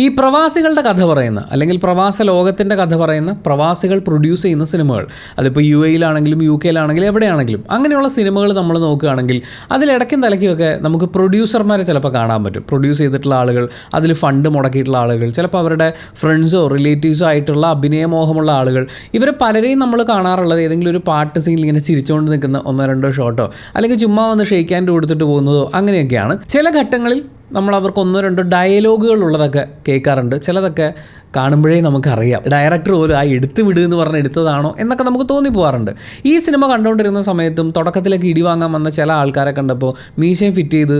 ഈ പ്രവാസികളുടെ കഥ പറയുന്ന അല്ലെങ്കിൽ പ്രവാസ ലോകത്തിൻ്റെ കഥ പറയുന്ന പ്രവാസികൾ പ്രൊഡ്യൂസ് ചെയ്യുന്ന സിനിമകൾ, അതിപ്പോൾ UAE-യിലാണെങ്കിലും UK-യിലാണെങ്കിലും എവിടെയാണെങ്കിലും അങ്ങനെയുള്ള സിനിമകൾ നമ്മൾ നോക്കുകയാണെങ്കിൽ അതിലിടയ്ക്കും തലയ്ക്കുമൊക്കെ നമുക്ക് പ്രൊഡ്യൂസർമാരെ ചിലപ്പോൾ കാണാൻ പറ്റും. പ്രൊഡ്യൂസ് ചെയ്തിട്ടുള്ള ആളുകൾ, അതിൽ ഫണ്ട് മുടക്കിയിട്ടുള്ള ആളുകൾ, ചിലപ്പോൾ അവരുടെ ഫ്രണ്ട്സോ റിലേറ്റീവ്സോ ആയിട്ടുള്ള അഭിനയമോഹമുള്ള ആളുകൾ. ഇവരെ പലരെയും നമ്മൾ കാണാറുള്ളത് ഏതെങ്കിലും ഒരു പാട്ട് സീനിൽ ഇങ്ങനെ ചിരിച്ചുകൊണ്ട് നിൽക്കുന്ന 1-2 ഷോട്ടോ അല്ലെങ്കിൽ ചുമ്മാ വന്ന് ഷെയ്ക്ക് ഹാൻഡ് കൊടുത്തിട്ട് പോകുന്നതോ അങ്ങനെയൊക്കെയാണ്. ചില ഘട്ടങ്ങളിൽ നമ്മൾ അവർക്ക് 1-2 ഡയലോഗുകൾ ഉള്ളതൊക്കെ കേൾക്കാറുണ്ട്. ചിലതൊക്കെ കാണുമ്പോഴേ നമുക്കറിയാം ഡയറക്ടർ പോലും ആ എടുത്ത് വിടുക എന്ന് പറഞ്ഞ് എടുത്തതാണോ എന്നൊക്കെ നമുക്ക് തോന്നിപ്പോകാറുണ്ട്. ഈ സിനിമ കണ്ടുകൊണ്ടിരുന്ന സമയത്തും തുടക്കത്തിലേക്ക് ഇടി വാങ്ങാൻ വന്ന ചില ആൾക്കാരെ കണ്ടപ്പോൾ മീശയും ഫിറ്റ് ചെയ്ത്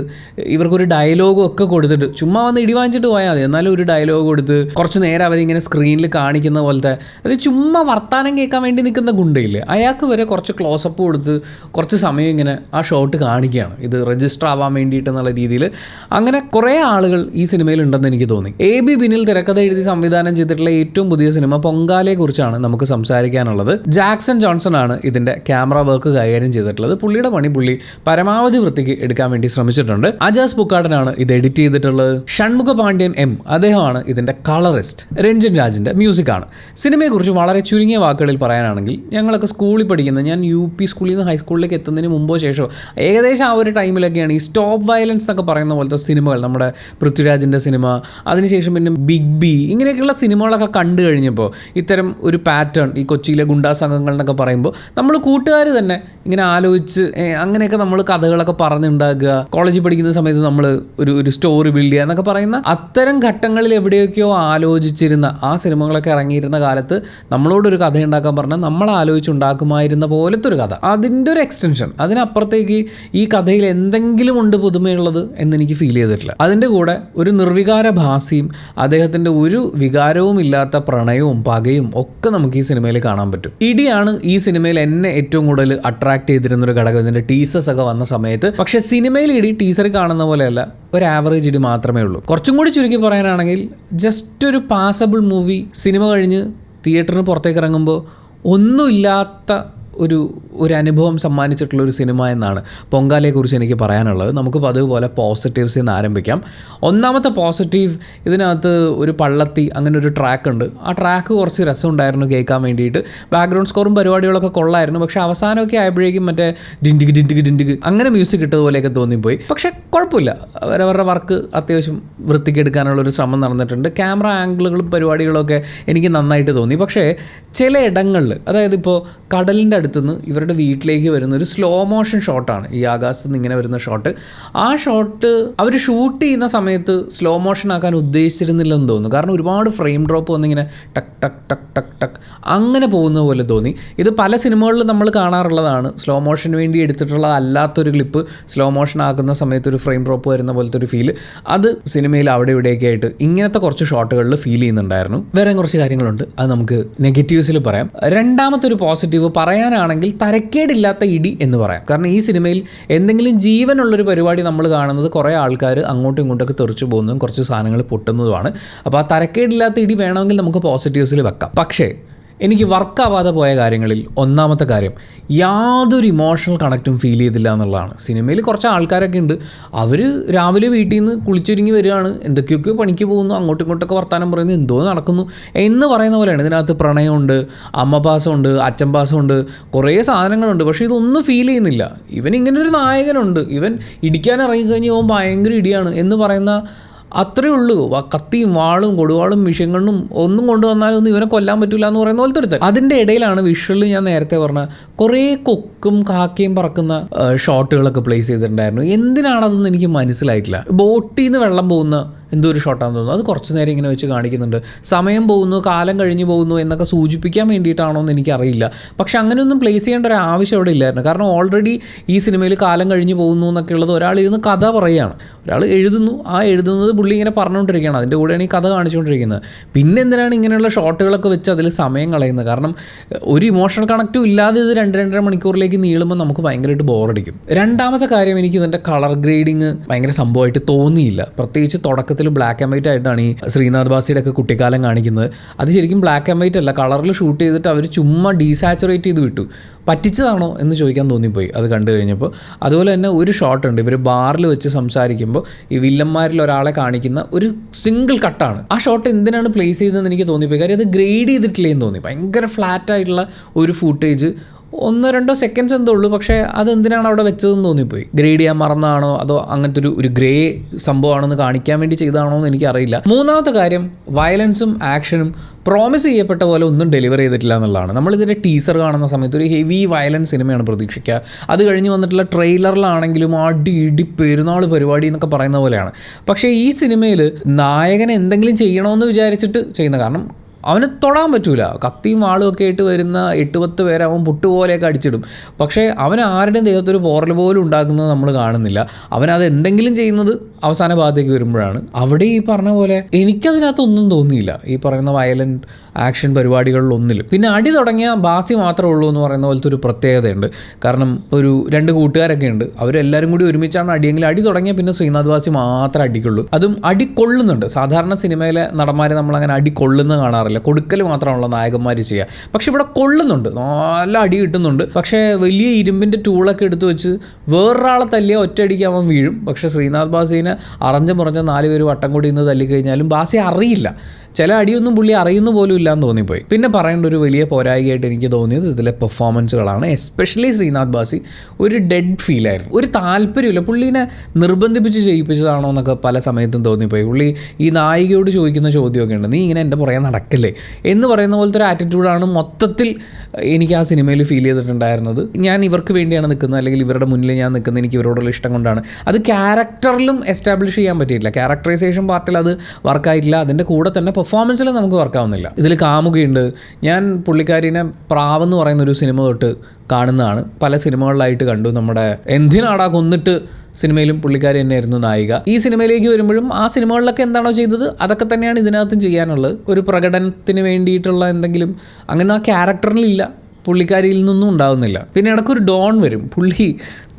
ഇവർക്കൊരു ഡയലോഗും ഒക്കെ കൊടുത്തിട്ട് ചുമ്മാ വന്ന് ഇടി വാങ്ങിച്ചിട്ട് പോയാൽ മതി, എന്നാലും ഒരു ഡയലോഗ് കൊടുത്ത് കുറച്ച് നേരം അവരിങ്ങനെ സ്ക്രീനിൽ കാണിക്കുന്ന പോലത്തെ അത് ചുമ്മാ വർത്താനം കേൾക്കാൻ വേണ്ടി നിൽക്കുന്ന ഗുണ്ടയില്ലേ, അയാൾക്ക് വരെ കുറച്ച് ക്ലോസപ്പ് കൊടുത്ത് കുറച്ച് സമയം ഇങ്ങനെ ആ ഷോട്ട് കാണിക്കുകയാണ്, ഇത് രജിസ്റ്റർ ആവാൻ വേണ്ടിയിട്ടെന്നുള്ള രീതിയിൽ. അങ്ങനെ കുറേ ആളുകൾ ഈ സിനിമയിൽ ഉണ്ടെന്ന് എനിക്ക് തോന്നി. AB ബിനിൽ തിരക്കഥ എഴുതി സംവിധാനം ചെയ്തിട്ടുള്ള ഏറ്റവും പുതിയ സിനിമ പൊങ്കാലയെ കുറിച്ചാണ് നമുക്ക് സംസാരിക്കാനുള്ളത്. ജാക്സൺ ജോൺസൺ ആണ് ഇതിന്റെ ക്യാമറ വർക്ക് കൈകാര്യം ചെയ്തിട്ടുള്ളത്. പുള്ളിയുടെ പണി പുള്ളി പരമാവധി വൃത്തിക്ക് എടുക്കാൻ വേണ്ടി ശ്രമിച്ചിട്ടുണ്ട്. അജാസ് പുക്കാടനാണ് ഇത് എഡിറ്റ് ചെയ്തിട്ടുള്ളത്. ഷൺമുഖ പാണ്ഡ്യൻ അദ്ദേഹമാണ് ഇതിന്റെ കളറിസ്റ്റ്. രഞ്ജൻ രാജിന്റെ മ്യൂസിക് ആണ്. സിനിമയെക്കുറിച്ച് വളരെ ചുരുങ്ങിയ വാക്കുകളിൽ പറയാനാണെങ്കിൽ, ഞങ്ങളൊക്കെ സ്കൂളിൽ പഠിക്കുന്ന, ഞാൻ UP സ്കൂളിൽ നിന്ന് ഹൈസ്കൂളിലേക്ക് എത്തുന്നതിന് മുമ്പോ ശേഷമോ ഏകദേശം ആ ഒരു ടൈമിലൊക്കെയാണ് ഈ സ്റ്റോപ്പ് വയലൻസ് എന്നൊക്കെ പറയുന്ന പോലത്തെ സിനിമകൾ, നമ്മുടെ പൃഥ്വിരാജിന്റെ സിനിമ, അതിനുശേഷം പിന്നെ ബിഗ് ബി, ഇങ്ങനെയൊക്കെയുള്ള സിനിമകളൊക്കെ കണ്ടു കഴിഞ്ഞപ്പോൾ ഇത്തരം ഒരു പാറ്റേൺ, ഈ കൊച്ചിയിലെ ഗുണ്ടാ സംഘങ്ങൾ എന്നൊക്കെ പറയുമ്പോൾ നമ്മൾ കൂട്ടുകാർ തന്നെ ഇങ്ങനെ ആലോചിച്ച് അങ്ങനെയൊക്കെ നമ്മൾ കഥകളൊക്കെ പറഞ്ഞുണ്ടാക്കുക, കോളേജിൽ പഠിക്കുന്ന സമയത്ത് നമ്മൾ ഒരു സ്റ്റോറി ബിൽഡ് ചെയ്യുക എന്നൊക്കെ പറയുന്ന അത്തരം ഘട്ടങ്ങളിൽ എവിടെയൊക്കെയോ ആലോചിച്ചിരുന്ന ആ സിനിമകളൊക്കെ ഇറങ്ങിയിരുന്ന കാലത്ത് നമ്മളോടൊരു കഥ ഉണ്ടാക്കാൻ പറഞ്ഞാൽ നമ്മൾ ആലോചിച്ചുണ്ടാക്കുമായിരുന്ന പോലത്തെ ഒരു കഥ, അതിൻ്റെ ഒരു എക്സ്റ്റൻഷൻ. അതിനപ്പുറത്തേക്ക് ഈ കഥയിൽ എന്തെങ്കിലും ഉണ്ട് പുതുമയുള്ളത് എന്നെനിക്ക് ഫീൽ ചെയ്തിട്ടില്ല. അതിൻ്റെ കൂടെ ഒരു നിർവികാര ഭാസിയും അദ്ദേഹത്തിൻ്റെ ഒരു വികാരവും ഇല്ലാത്ത പ്രണയവും പകയും ഒക്കെ നമുക്ക് ഈ സിനിമയിൽ കാണാൻ പറ്റും. ഇടിയാണ് ഈ സിനിമയിൽ എന്നെ ഏറ്റവും കൂടുതൽ അട്രാക്ട് ചെയ്തിരുന്നൊരു ഘടകം ഇതിൻ്റെ ടീസേഴ്സ് ഒക്കെ വന്ന സമയത്ത്. പക്ഷേ സിനിമയിൽ ഇടി ടീസറിൽ കാണുന്ന പോലെയല്ല, ഒരു ആവറേജ് ഇടി മാത്രമേ ഉള്ളൂ. കുറച്ചും കൂടി ചുരുക്കി പറയാനാണെങ്കിൽ ജസ്റ്റ് ഒരു പാസബിൾ മൂവി. സിനിമ കഴിഞ്ഞ് തിയേറ്ററിന് പുറത്തേക്ക് ഇറങ്ങുമ്പോൾ ഒന്നുമില്ലാത്ത ഒരു അനുഭവം സമ്മാനിച്ചിട്ടുള്ള ഒരു സിനിമ എന്നാണ് പൊങ്കാലയെക്കുറിച്ച് എനിക്ക് പറയാനുള്ളത്. നമുക്ക് പതിവുപോലെ പോസിറ്റീവ്സിൽ നിന്ന് ആരംഭിക്കാം. ഒന്നാമത്തെ പോസിറ്റീവ്, ഇതിനകത്ത് ഒരു പള്ളത്തി അങ്ങനെ ഒരു ട്രാക്ക് ഉണ്ട്. ആ ട്രാക്ക് കുറച്ച് രസമുണ്ടായിരുന്നു കേൾക്കാൻ വേണ്ടിയിട്ട്. ബാക്ക്ഗ്രൗണ്ട് സ്കോറും പരിപാടികളൊക്കെ കൊള്ളായിരുന്നു. പക്ഷേ അവസാനമൊക്കെ ആയപ്പോഴേക്കും മറ്റേ ഡിൻഡിഗ് അങ്ങനെ മ്യൂസിക് കിട്ടതുപോലെയൊക്കെ തോന്നിപ്പോയി. പക്ഷേ കുഴപ്പമില്ല, അവരവരുടെ വർക്ക് അത്യാവശ്യം വൃത്തിക്കെടുക്കാനുള്ളൊരു ശ്രമം നടന്നിട്ടുണ്ട്. ക്യാമറ ആംഗിളുകളും പരിപാടികളൊക്കെ എനിക്ക് നന്നായിട്ട് തോന്നി. പക്ഷേ ചില ഇടങ്ങളിൽ, അതായത് ഇപ്പോൾ കടലിൻ്റെ അടുത്തുനിന്ന് ഇവരുടെ വീട്ടിലേക്ക് വരുന്ന ഒരു സ്ലോ മോഷൻ ഷോട്ടാണ്, ഈ ആകാശത്ത് നിന്ന് ഇങ്ങനെ വരുന്ന ഷോട്ട്. ആ ഷോട്ട് അവർ ഷൂട്ട് ചെയ്യുന്ന സമയത്ത് സ്ലോ മോഷൻ ആക്കാൻ ഉദ്ദേശിച്ചിരുന്നില്ലെന്ന് തോന്നുന്നു. കാരണം ഒരുപാട് ഫ്രെയിം ഡ്രോപ്പ് വന്നിങ്ങനെ ടക്ക് ടക്ക് ടക്ക് ടക്ക് ടക്ക് അങ്ങനെ പോകുന്ന പോലെ തോന്നി. ഇത് പല സിനിമകളിലും നമ്മൾ കാണാറുള്ളതാണ്. സ്ലോ മോഷന് വേണ്ടി എടുത്തിട്ടുള്ളതല്ലാത്തൊരു ക്ലിപ്പ് സ്ലോ മോഷൻ ആക്കുന്ന സമയത്ത് ഒരു ഫ്രെയിം ഡ്രോപ്പ് വരുന്ന പോലത്തെ ഒരു ഫീൽ, അത് സിനിമയിൽ അവിടെ ഇവിടെയൊക്കെ ആയിട്ട് ഇങ്ങനത്തെ കുറച്ച് ഷോട്ടുകളിൽ ഫീൽ ചെയ്യുന്നുണ്ടായിരുന്നു. വേറെ കുറച്ച് കാര്യങ്ങളുണ്ട്, അത് നമുക്ക് നെഗറ്റീവ്സിൽ പറയാം. രണ്ടാമത്തെ ഒരു പോസിറ്റീവ് പറയാനാണെങ്കിൽ തരക്കേടില്ലാത്ത ഇടി എന്ന് പറയാം. കാരണം ഈ സിനിമയിൽ എന്തെങ്കിലും ജീവനുള്ളൊരു പരിപാടി നമ്മൾ കാണുന്നത് കുറേ ആൾക്കാർ അങ്ങോട്ടും ഇങ്ങോട്ടൊക്കെ തെറിച്ചു പോകുന്നതും കുറച്ച് സാധനങ്ങൾ പൊട്ടുന്നതുമാണ്. അപ്പോൾ ആ തരക്കേടില്ലാത്ത ഇടി വേണമെങ്കിൽ നമുക്ക് പോസിറ്റീവ്സിൽ വെക്കാം. പക്ഷേ എനിക്ക് വർക്കാവാതെ പോയ കാര്യങ്ങളിൽ ഒന്നാമത്തെ കാര്യം, യാതൊരു ഇമോഷണൽ കണക്റ്റും ഫീൽ ചെയ്തില്ല എന്നുള്ളതാണ്. സിനിമയിൽ കുറച്ച് ആൾക്കാരൊക്കെ ഉണ്ട്, അവർ രാവിലെ വീട്ടിൽ നിന്ന് കുളിച്ചൊരുങ്ങി വരികയാണ്, എന്തൊക്കെയൊക്കെ പണിക്ക് പോകുന്നു, അങ്ങോട്ടും ഇങ്ങോട്ടൊക്കെ വർത്താനം പറയുന്നു, എന്തോ നടക്കുന്നു എന്ന് പറയുന്ന പോലെയാണ്. ഇതിനകത്ത് പ്രണയമുണ്ട്, അമ്മപാസമുണ്ട്, അച്ഛൻപാസമുണ്ട്, കുറേ സാധനങ്ങളുണ്ട്. പക്ഷേ ഇതൊന്നും ഫീൽ ചെയ്യുന്നില്ല. ഇവൻ ഇങ്ങനൊരു നായകനുണ്ട്, ഇവൻ ഇടിക്കാൻ ഇറങ്ങിക്കഴിഞ്ഞ് അവൻ ഭയങ്കര ഇടിയാണ് എന്ന് പറയുന്ന അത്രയേ ഉള്ളൂ. കത്തിയും വാളും കൊടുവാളും മിഷ്യങ്ങളും ഒന്നും കൊണ്ടുവന്നാലൊന്നും ഇവനെ കൊല്ലാൻ പറ്റില്ല എന്ന് പറയുന്ന പോലത്തെ ഒരുത്തൻ. അതിൻ്റെ ഇടയിലാണ് വിഷ്വലിൽ ഞാൻ നേരത്തെ പറഞ്ഞ കുറേ കൊക്കും കാക്കയും പറക്കുന്ന ഷോട്ടുകളൊക്കെ പ്ലേസ് ചെയ്തിട്ടുണ്ടായിരുന്നു. എന്തിനാണതെന്ന് എനിക്ക് മനസ്സിലായിട്ടില്ല. ബോട്ടിൽ നിന്ന് വെള്ളം പോകുന്ന എന്തോ ഒരു ഷോട്ടാണെന്ന് തോന്നുന്നു, അത് കുറച്ച് നേരം ഇങ്ങനെ വെച്ച് കാണിക്കുന്നുണ്ട്. സമയം പോകുന്നു, കാലം കഴിഞ്ഞ് പോകുന്നു എന്നൊക്കെ സൂചിപ്പിക്കാൻ വേണ്ടിയിട്ടാണോ എന്ന് എനിക്കറിയില്ല. പക്ഷെ അങ്ങനെയൊന്നും പ്ലേസ് ചെയ്യേണ്ട ഒരു ആവശ്യം അവിടെ ഇല്ലായിരുന്നു. കാരണം ഓൾറെഡി ഈ സിനിമയിൽ കാലം കഴിഞ്ഞ് പോകുന്നു എന്നൊക്കെ ഉള്ളത് ഒരാളിരുന്ന് കഥ പറയുകയാണ്, ഒരാൾ എഴുതുന്നു, ആ എഴുതുന്നത് പുള്ളി ഇങ്ങനെ പറഞ്ഞുകൊണ്ടിരിക്കുകയാണ്, അതിൻ്റെ കൂടെയാണ് ഈ കഥ കാണിച്ചുകൊണ്ടിരിക്കുന്നത്. പിന്നെ എന്തിനാണ് ഇങ്ങനെയുള്ള ഷോട്ടുകളൊക്കെ വെച്ച് അതിൽ സമയം കളയുന്നത്? കാരണം ഒരു ഇമോഷണൽ കണക്റ്റും ഇല്ലാതെ ഇത് 2-2.5 മണിക്കൂറിലേക്ക് നീളുമ്പോൾ നമുക്ക് ഭയങ്കരമായിട്ട് ബോറടിക്കും. രണ്ടാമത്തെ കാര്യം, എനിക്ക് ഇതിൻ്റെ കളർ ഗ്രേഡിങ് ഭയങ്കര സംഭവമായിട്ട് തോന്നിയില്ല. പ്രത്യേകിച്ച് തുടക്കത്തിൽ തുടക്കത്തിൽ ബ്ലാക്ക് ആൻഡ് വൈറ്റ് ആയിട്ടാണ് ഈ ശ്രീനാഥ് ബാസിയുടെ ഒക്കെ കുട്ടിക്കാലം കാണിക്കുന്നത്. അത് ശരിക്കും ബ്ലാക്ക് ആൻഡ് വൈറ്റ് അല്ല, കളറിൽ ഷൂട്ട് ചെയ്തിട്ട് അവർ ചുമ്മാ ഡീസാച്ചുറേറ്റ് ചെയ്ത് വിട്ടു. പറ്റിച്ചതാണോ എന്ന് ചോദിക്കാൻ തോന്നിപ്പോയി അത് കണ്ടു കഴിഞ്ഞപ്പോൾ. അതുപോലെ തന്നെ ഒരു ഷോട്ട് ഉണ്ട്, ഇവർ ബാറിൽ വെച്ച് സംസാരിക്കുമ്പോൾ ഈ വില്ലന്മാരിൽ ഒരാളെ കാണിക്കുന്ന ഒരു സിംഗിൾ കട്ടാണ്. ആ ഷോട്ട് എന്തിനാണ് പ്ലേസ് ചെയ്തതെന്ന് എനിക്ക് തോന്നിപ്പോയി. കാര്യം അത് ഗ്രേഡ് ചെയ്തിട്ടില്ലേന്ന് തോന്നി. ഭയങ്കര ഫ്ലാറ്റായിട്ടുള്ള ഒരു ഫൂട്ടേജ്, 1-2 സെക്കൻഡ്സ് എന്തോ ഉള്ളൂ, പക്ഷേ അതെന്തിനാണ് അവിടെ വെച്ചതെന്ന് തോന്നിപ്പോയി. ഗ്രേഡ് ചെയ്യാൻ മറന്നാണോ അതോ അങ്ങനത്തെ ഒരു ഗ്രേ സംഭവമാണെന്ന് കാണിക്കാൻ വേണ്ടി ചെയ്തതാണോ എന്ന് എനിക്കറിയില്ല. മൂന്നാമത്തെ കാര്യം, വയലൻസും ആക്ഷനും പ്രോമിസ് ചെയ്യപ്പെട്ട പോലെ ഒന്നും ഡെലിവർ ചെയ്തിട്ടില്ല എന്നുള്ളതാണ്. നമ്മളിതിൻ്റെ ടീസർ കാണുന്ന സമയത്ത് ഒരു ഹെവി വയലൻസ് സിനിമയാണ് പ്രതീക്ഷിക്കുക. അത് കഴിഞ്ഞ് വന്നിട്ടുള്ള ട്രെയിലറിലാണെങ്കിലും ഇടി പെരുന്നാൾ പരിപാടി എന്നൊക്കെ പറയുന്ന പോലെയാണ്. പക്ഷേ ഈ സിനിമയിൽ നായകൻ എന്തെങ്കിലും ചെയ്യണമെന്ന് വിചാരിച്ചിട്ട് ചെയ്യുന്ന, കാരണം അവന് തൊടാൻ പറ്റൂല, കത്തിയും വാളും ഒക്കെ ആയിട്ട് വരുന്ന 8-10 പേരെ അവൻ പുട്ടുപോലെയൊക്കെ അടിച്ചിടും. പക്ഷേ അവൻ ആരുടെയും ദേഹത്തൊരു പോറൽ പോലും ഉണ്ടാക്കുന്നത് നമ്മൾ കാണുന്നില്ല. അവനത് എന്തെങ്കിലും ചെയ്യുന്നത് അവസാന ഭാഗത്തേക്ക് വരുമ്പോഴാണ്. അവിടെ ഈ പറഞ്ഞ പോലെ എനിക്കതിനകത്തൊന്നും തോന്നിയില്ല ഈ പറയുന്ന വയലൻറ്റ് ആക്ഷൻ പരിപാടികളിലൊന്നിലും. പിന്നെ അടി തുടങ്ങിയ ബാസി മാത്രമേ ഉള്ളൂ എന്ന് പറയുന്ന പോലത്തെ ഒരു പ്രത്യേകതയുണ്ട്. കാരണം ഒരു 2 കൂട്ടുകാരൊക്കെ ഉണ്ട്, അവരെല്ലാവരും കൂടി ഒരുമിച്ചാണ് അടിയെങ്കിൽ അടി തുടങ്ങിയാൽ പിന്നെ ശ്രീനാഥ് ബാസി മാത്രമേ അടിക്കുള്ളൂ. അതും അടി കൊള്ളുന്നുണ്ട്. സാധാരണ സിനിമയിലെ നടന്മാരെ നമ്മളങ്ങനെ അടി കൊള്ളുന്ന കാണാറില്ല, കൊടുക്കൽ മാത്രമാണല്ലോ നായകന്മാർ ചെയ്യുക. പക്ഷെ ഇവിടെ കൊള്ളുന്നുണ്ട്, നല്ല അടി കിട്ടുന്നുണ്ട്. പക്ഷേ വലിയ ഇരുമ്പിൻ്റെ ടൂളൊക്കെ എടുത്ത് വെച്ച് വേറൊരാളെ തല്ലിയ ഒറ്റയടിക്ക് അവൻ വീഴും. പക്ഷേ ശ്രീനാഥ് ബാസിനെ അറഞ്ച് മുറഞ്ഞ 4 പേര് വട്ടം കൂടി ഇന്ന് തല്ലിക്കഴിഞ്ഞാലും ബാസി അറിയില്ല. ചില അടിയൊന്നും പുള്ളി അറിയുന്ന പോലും ഇല്ലയെന്ന് തോന്നിപ്പോയി. പിന്നെ പറയേണ്ട ഒരു വലിയ പോരായികയായിട്ട് എനിക്ക് തോന്നിയത് ഇതിലെ പെർഫോമൻസുകളാണ്. എസ്പെഷ്യലി ശ്രീനാഥ് ബാസി ഒരു ഡെഡ് ഫീലായിരുന്നു. ഒരു താല്പര്യമില്ല, പുള്ളീനെ നിർബന്ധിപ്പിച്ച് ചെയ്യിപ്പിച്ചതാണോ എന്നൊക്കെ പല സമയത്തും തോന്നിപ്പോയി. പുള്ളി ഈ നായികയോട് ചോദിക്കുന്ന ചോദ്യമൊക്കെ ഉണ്ട്, നീ ഇങ്ങനെ എൻ്റെ പുറകെ നടക്കല്ലേ എന്ന് പറയുന്ന പോലത്തെ ഒരു ആറ്റിറ്റ്യൂഡാണ് മൊത്തത്തിൽ എനിക്ക് ആ സിനിമയിൽ ഫീൽ ചെയ്തിട്ടുണ്ടായിരുന്നത്. ഞാൻ ഇവർക്ക് വേണ്ടിയാണ് നിൽക്കുന്നത്, അല്ലെങ്കിൽ ഇവരുടെ മുന്നിൽ ഞാൻ നിൽക്കുന്നത് എനിക്ക് ഇവരോടുള്ള ഇഷ്ടം കൊണ്ടാണ്. അത് ക്യാരക്ടറിലും എസ്റ്റാബ്ലിഷ് ചെയ്യാൻ പറ്റിയിട്ടില്ല. ക്യാരക്ടറൈസേഷൻ പാർട്ടിൽ അത് വർക്കായിട്ടില്ല. അതിൻ്റെ കൂടെ തന്നെ പെർഫോമൻസിൽ നമുക്ക് വർക്കാവുന്നില്ല. ഇതിൽ കാമുകയുണ്ട്. ഞാൻ പുള്ളിക്കാരിനെ പ്രാവെന്ന് പറയുന്നൊരു സിനിമ തൊട്ട് കാണുന്നതാണ്, പല സിനിമകളിലായിട്ട് കണ്ടു. നമ്മുടെ എന്തിനാടാ കൊന്നിട്ട് സിനിമയിലും പുള്ളിക്കാരി തന്നെയായിരുന്നു നായിക. ഈ സിനിമയിലേക്ക് വരുമ്പോഴും ആ സിനിമകളിലൊക്കെ എന്താണോ ചെയ്തത് അതൊക്കെ തന്നെയാണ് ഇതിനകത്തും ചെയ്യാനുള്ളത്. ഒരു പ്രകടനത്തിന് വേണ്ടിയിട്ടുള്ള എന്തെങ്കിലും അങ്ങനെ ആ ക്യാരക്ടറിലില്ല, പുള്ളിക്കാരിയിൽ നിന്നും ഉണ്ടാകുന്നില്ല. പിന്നെ ഇടയ്ക്കൊരു ഡോൺ വരും, പുള്ളി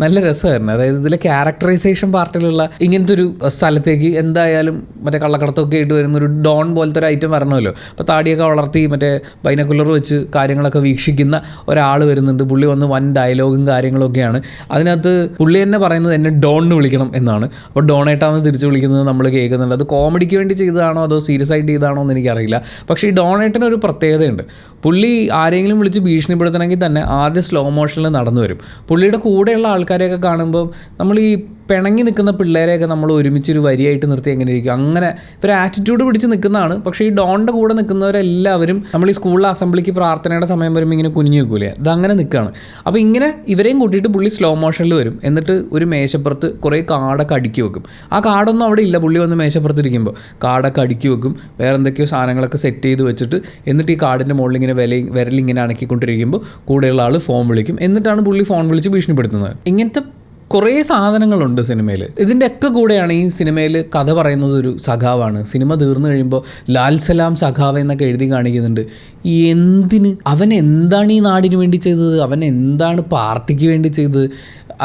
നല്ല രസമായിരുന്നു. അതായത് ഇതിലെ ക്യാരക്ടറൈസേഷൻ പാർട്ടിലുള്ള ഇങ്ങനത്തെ ഒരു സ്ഥലത്തേക്ക് എന്തായാലും മറ്റേ കള്ളക്കടത്തൊക്കെ ആയിട്ട് വരുന്നൊരു ഡോൺ പോലത്തെ ഒരു ഐറ്റം വരണമല്ലോ. അപ്പോൾ താടിയൊക്കെ വളർത്തി മറ്റേ ബൈനക്കുലർ വെച്ച് കാര്യങ്ങളൊക്കെ വീക്ഷിക്കുന്ന ഒരാൾ വരുന്നുണ്ട്. പുള്ളി വന്ന് വൻ ഡയലോഗും കാര്യങ്ങളൊക്കെയാണ്. അതിനകത്ത് പുള്ളി തന്നെ പറയുന്നത് എന്നെ ഡോണിന് വിളിക്കണം എന്നാണ്. അപ്പോൾ ഡോണേട്ടാന്ന് തിരിച്ച് വിളിക്കുന്നത് നമ്മൾ കേൾക്കുന്നുണ്ട്. അത് കോമഡിക്ക് വേണ്ടി ചെയ്തതാണോ അതോ സീരിയസ് ആയിട്ട് ചെയ്തതാണോ എന്ന് എനിക്കറിയില്ല. പക്ഷേ ഈ ഡോണേട്ടിനൊരു പ്രത്യേകതയുണ്ട്. പുള്ളി ആരെങ്കിലും വിളിച്ച് ഭീഷണിപ്പെടുത്തണമെങ്കിൽ തന്നെ ആദ്യം സ്ലോ മോഷനിൽ നടന്നു വരും. പുള്ളിയുടെ കൂടെയുള്ള ആൾക്കാരെയൊക്കെ കാണുമ്പോൾ നമ്മൾ ഈ പിണങ്ങി നിൽക്കുന്ന പിള്ളേരെയൊക്കെ നമ്മൾ ഒരുമിച്ചൊരു വരിയായിട്ട് നിർത്തി എങ്ങനെ ഇരിക്കും, അങ്ങനെ ഇവർ ആറ്റിറ്റ്യൂഡ് പിടിച്ച് നിൽക്കുന്നതാണ്. പക്ഷേ ഈ ഡോണിൻ്റെ കൂടെ നിൽക്കുന്നവരെല്ലാവരും നമ്മൾ ഈ സ്കൂളിലെ അസംബ്ലിക്ക് പ്രാർത്ഥനയുടെ സമയം വരുമ്പോൾ ഇങ്ങനെ കുനിഞ്ഞു നിൽക്കൂലേ, അതങ്ങനെ നിൽക്കുകയാണ്. അപ്പോൾ ഇങ്ങനെ ഇവരെയും കൂട്ടിയിട്ട് പുള്ളി സ്ലോ മോഷനിൽ വരും. എന്നിട്ട് ഒരു മേശപ്പുറത്ത് കുറേ കാടൊക്കെ അടുക്കി വെക്കും. ആ കാടൊന്നും അവിടെ ഇല്ല, പുള്ളി വന്ന് മേശപ്പുറത്തിരിക്കുമ്പോൾ കാടൊക്കെ അടുക്കി വെക്കും. വേറെ എന്തൊക്കെയോ സാധനങ്ങളൊക്കെ സെറ്റ് ചെയ്ത് വെച്ചിട്ട് എന്നിട്ട് ഈ കാടിൻ്റെ മുകളിൽ ഇങ്ങനെ വിരലിങ്ങനെ അണക്കിക്കൊണ്ടിരിക്കുമ്പോൾ കൂടെയുള്ള ആൾ ഫോൺ വിളിക്കും. എന്നിട്ടാണ് പുള്ളി ഫോൺ വിളിച്ച് ഭീഷണിപ്പെടുത്തുന്നത്. ഇങ്ങനത്തെ കുറേ സാധനങ്ങളുണ്ട് സിനിമയിൽ. ഇതിൻ്റെയൊക്കെ കൂടെയാണ് ഈ സിനിമയിൽ കഥ പറയുന്നത് ഒരു സഖാവാണ്. സിനിമ തീർന്നു കഴിയുമ്പോൾ ലാൽ സലാം സഖാവ് എന്നൊക്കെ എഴുതി കാണിക്കുന്നുണ്ട്. എന്തിന്? അവൻ എന്താണ് ഈ നാടിന് വേണ്ടി ചെയ്തത്? അവൻ എന്താണ് പാർട്ടിക്ക് വേണ്ടി ചെയ്തത്?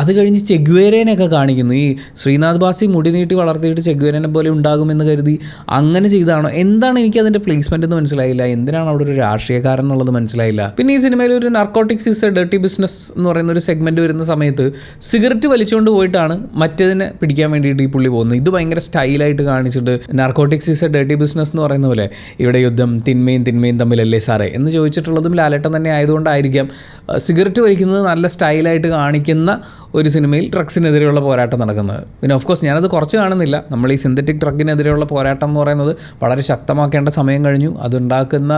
അത് കഴിഞ്ഞ് ചെഗ്വേരേനെയൊക്കെ കാണിക്കുന്നു. ഈ ശ്രീനാഥ് ബാസി മുടി നീട്ടി വളർത്തിയിട്ട് ചെഗ്വേരനെ പോലെ ഉണ്ടാകുമെന്ന് കരുതി അങ്ങനെ ചെയ്തതാണോ? എന്താണ് എനിക്കതിൻ്റെ പ്ലേസ്മെൻ്റ് എന്ന് മനസ്സിലായില്ല. എന്തിനാണ് അവിടെ ഒരു രാഷ്ട്രീയക്കാരൻ എന്നുള്ളത് മനസ്സിലായില്ല. പിന്നെ ഈ സിനിമയിൽ ഒരു narcotics is A dirty business എന്ന് പറയുന്ന ഒരു സെഗ്മെൻറ്റ് വരുന്ന സമയത്ത് സിഗരറ്റ് വലിച്ചുകൊണ്ട് പോയിട്ടാണ് മറ്റേതിനെ പിടിക്കാൻ വേണ്ടിയിട്ട് ഈ പുള്ളി പോകുന്നത്. ഇത് ഭയങ്കര സ്റ്റൈലായിട്ട് കാണിച്ചിട്ട് narcotics is A dirty business എന്ന് പറയുന്ന പോലെ ഇവിടെ യുദ്ധം തിന്മയും തമ്മിലല്ലേ സാറേ എന്ന് ചോദിച്ചിട്ടുള്ളതും ലാലേട്ടൻ തന്നെ ആയതുകൊണ്ടായിരിക്കാം സിഗരറ്റ് വലിക്കുന്നത് നല്ല സ്റ്റൈലായിട്ട് കാണിക്കുന്ന ഒരു സിനിമയിൽ ഡ്രഗ്സിനെതിരെയുള്ള പോരാട്ടം നടക്കുന്നത്. പിന്നെ ഓഫ് കോഴ്സ് ഞാനത് കുറച്ച് കാണുന്നില്ല. നമ്മൾ ഈ സിന്തറ്റിക് ഡ്രഗിനെതിരെയുള്ള പോരാട്ടം എന്ന് പറയുന്നത് വളരെ ശക്തമാക്കേണ്ട സമയം കഴിഞ്ഞു. അതുണ്ടാക്കുന്ന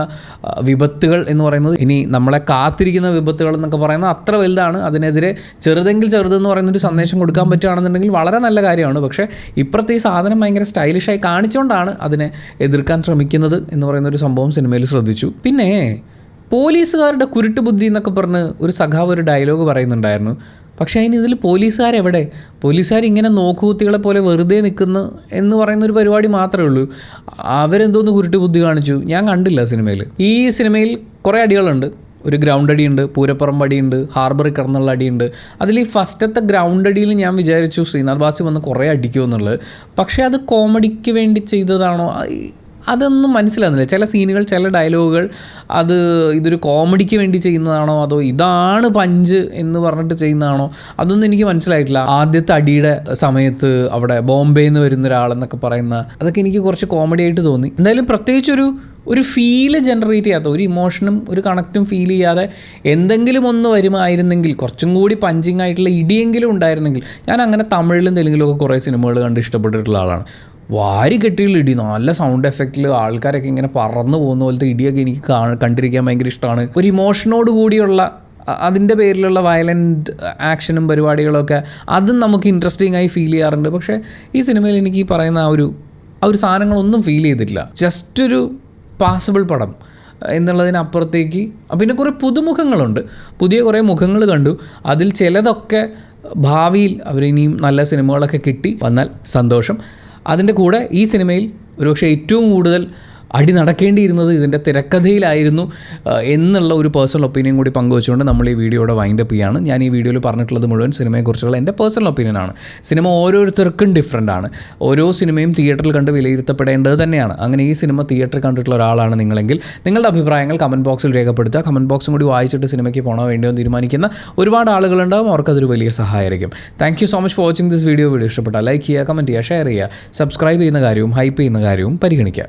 വിപത്തുകൾ എന്ന് പറയുന്നത്, ഇനി നമ്മളെ കാത്തിരിക്കുന്ന വിപത്തുകൾ എന്നൊക്കെ പറയുന്നത് അത്ര വലുതാണ്. അതിനെതിരെ ചെറുതെങ്കിൽ ചെറുതെന്ന് പറയുന്നൊരു സന്ദേശം കൊടുക്കാൻ പറ്റുകയാണെന്നുണ്ടെങ്കിൽ വളരെ നല്ല കാര്യമാണ്. പക്ഷേ ഇപ്പുറത്തെ ഈ സാധനം ഭയങ്കര സ്റ്റൈലിഷായി കാണിച്ചുകൊണ്ടാണ് അതിനെ എതിർക്കാൻ ശ്രമിക്കുന്നത് എന്ന് പറയുന്നൊരു സംഭവം സിനിമയിൽ ശ്രദ്ധിച്ചു. പിന്നെ പോലീസുകാരുടെ കുരുട്ട് ബുദ്ധി എന്നൊക്കെ പറഞ്ഞ് ഒരു സഖാവ് ഒരു ഡയലോഗ് പറയുന്നുണ്ടായിരുന്നു. പക്ഷേ ഇതിൽ പോലീസുകാരെവിടെ? പോലീസുകാർ ഇങ്ങനെ നോക്കുകുത്തികളെ പോലെ വെറുതെ നിൽക്കുന്നു എന്ന് പറയുന്നൊരു പരിപാടി മാത്രമേ ഉള്ളൂ. അവരെന്തോന്ന് കുരുട്ട് ബുദ്ധി കാണിച്ചു ഞാൻ കണ്ടില്ല സിനിമയിൽ. ഈ സിനിമയിൽ കുറേ അടികളുണ്ട്. ഒരു ഗ്രൗണ്ട് അടിയുണ്ട്, പൂരപ്പുറം അടിയുണ്ട്, ഹാർബറിൽ കിടന്നുള്ള അടിയുണ്ട്. അതിൽ ഈ ഫസ്റ്റത്തെ ഗ്രൗണ്ട് അടിയിൽ ഞാൻ വിചാരിച്ചു ശ്രീനാഥ് ബാസി വന്ന് കുറേ അടിക്കുമെന്നുള്ളത്. പക്ഷേ അത് കോമഡിക്ക് വേണ്ടി ചെയ്തതാണോ അതൊന്നും മനസ്സിലാകുന്നില്ല. ചില സീനുകൾ, ചില ഡയലോഗുകൾ അത് ഇതൊരു കോമഡിക്ക് വേണ്ടി ചെയ്യുന്നതാണോ അതോ ഇതാണ് പഞ്ച് എന്ന് പറഞ്ഞിട്ട് ചെയ്യുന്നതാണോ അതൊന്നും എനിക്ക് മനസ്സിലായിട്ടില്ല. ആദ്യത്തെ അടിയുടെ സമയത്ത് അവിടെ ബോംബെയിൽ നിന്ന് വരുന്ന ഒരാളെന്നൊക്കെ പറയുന്ന അതൊക്കെ എനിക്ക് കുറച്ച് കോമഡി ആയിട്ട് തോന്നി. എന്തായാലും പ്രത്യേകിച്ചൊരു ഫീല് ജനറേറ്റ് ചെയ്യാത്ത, ഒരു ഇമോഷനും ഒരു കണക്റ്റും ഫീൽ ചെയ്യാതെ എന്തെങ്കിലും ഒന്ന് വരുമായിരുന്നെങ്കിൽ, കുറച്ചും കൂടി പഞ്ചിങ് ആയിട്ടുള്ള ഇടിയെങ്കിലും ഉണ്ടായിരുന്നെങ്കിൽ. ഞാൻ അങ്ങനെ തമിഴിലും തെലുങ്കിലും ഒക്കെ കുറേ സിനിമകൾ കണ്ട് ഇഷ്ടപ്പെട്ടിട്ടുള്ള ആളാണ്. വാരി കെട്ടിയുള്ള ഇടി, നല്ല സൗണ്ട് എഫക്റ്റിൽ ആൾക്കാരൊക്കെ ഇങ്ങനെ പറന്നു പോകുന്ന പോലത്തെ ഇടിയൊക്കെ എനിക്ക് കണ്ടിരിക്കാൻ ഭയങ്കര ഇഷ്ടമാണ്. ഒരു ഇമോഷനോട് കൂടിയുള്ള അതിൻ്റെ പേരിലുള്ള വയലൻറ്റ് ആക്ഷനും പരിപാടികളൊക്കെ അതും നമുക്ക് ഇൻട്രസ്റ്റിംഗ് ആയി ഫീൽ ചെയ്യാറുണ്ട്. പക്ഷേ ഈ സിനിമയിൽ എനിക്ക് ഈ പറയുന്ന ആ ഒരു സാധനങ്ങളൊന്നും ഫീൽ ചെയ്തിട്ടില്ല. ജസ്റ്റൊരു പാസബിൾ പടം എന്നുള്ളതിനപ്പുറത്തേക്ക് പിന്നെ കുറേ പുതുമുഖങ്ങളുണ്ട്, പുതിയ കുറേ മുഖങ്ങൾ കണ്ടു. അതിൽ ചിലതൊക്കെ ഭാവിയിൽ അവരിനിയും നല്ല സിനിമകളൊക്കെ കിട്ടി വന്നാൽ സന്തോഷം. അതിൻ്റെ കൂടെ ഈ സിനിമയിൽ ഒരുപക്ഷെ ഏറ്റവും കൂടുതൽ അടി നടക്കേണ്ടിയിരുന്നത് ഇതിൻ്റെ തിരക്കഥയിലായിരുന്നു എന്നുള്ള ഒരു പേഴ്സണൽ ഒപ്പീനിയൻ കൂടി പങ്കുവച്ചുകൊണ്ട് നമ്മൾ ഈ വീഡിയോയുടെ വൈൻഡപ്പ് ചെയ്യാണ്. ഞാൻ ഈ വീഡിയോയിൽ പറഞ്ഞിട്ടുള്ളത് മുഴുവൻ സിനിമയെക്കുറിച്ചുള്ള എൻ്റെ പേഴ്സണൽ ഒപ്പീനിയനാണ്. സിനിമ ഓരോരുത്തർക്കും ഡിഫറൻ്റാണ്. ഓരോ സിനിമയും തിയേറ്ററിൽ കണ്ട് വിലയിരുത്തപ്പെടേണ്ടത് തന്നെയാണ്. അങ്ങനെ ഈ സിനിമ തിയേറ്ററിൽ കണ്ടിട്ടുള്ള ഒരാളാണ് നിങ്ങളെങ്കിൽ നിങ്ങളുടെ അഭിപ്രായങ്ങൾ കമൻറ്റ് ബോക്സിൽ രേഖപ്പെടുത്തുക. കമൻറ്റ് ബോക്സും കൂടി വായിച്ചിട്ട് സിനിമയ്ക്ക് പോകണോ വേണ്ടിയോ എന്ന് തീരുമാനിക്കുന്ന ഒരുപാട് ആളുകളുണ്ടാകും. അവർക്കതൊരു വലിയ സഹായമായിരിക്കും. Thank you so much for watching this video. ഇഷ്ടപ്പെട്ടാൽ ലൈക്ക് ചെയ്യുക, കമൻറ്റ് ചെയ്യുക, ഷെയർ ചെയ്യുക, സബ്സ്ക്രൈബ് ചെയ്യുന്ന കാര്യവും ഹൈപ്പ് ചെയ്യുന്ന കാര്യവും പരിഗണിക്കുക.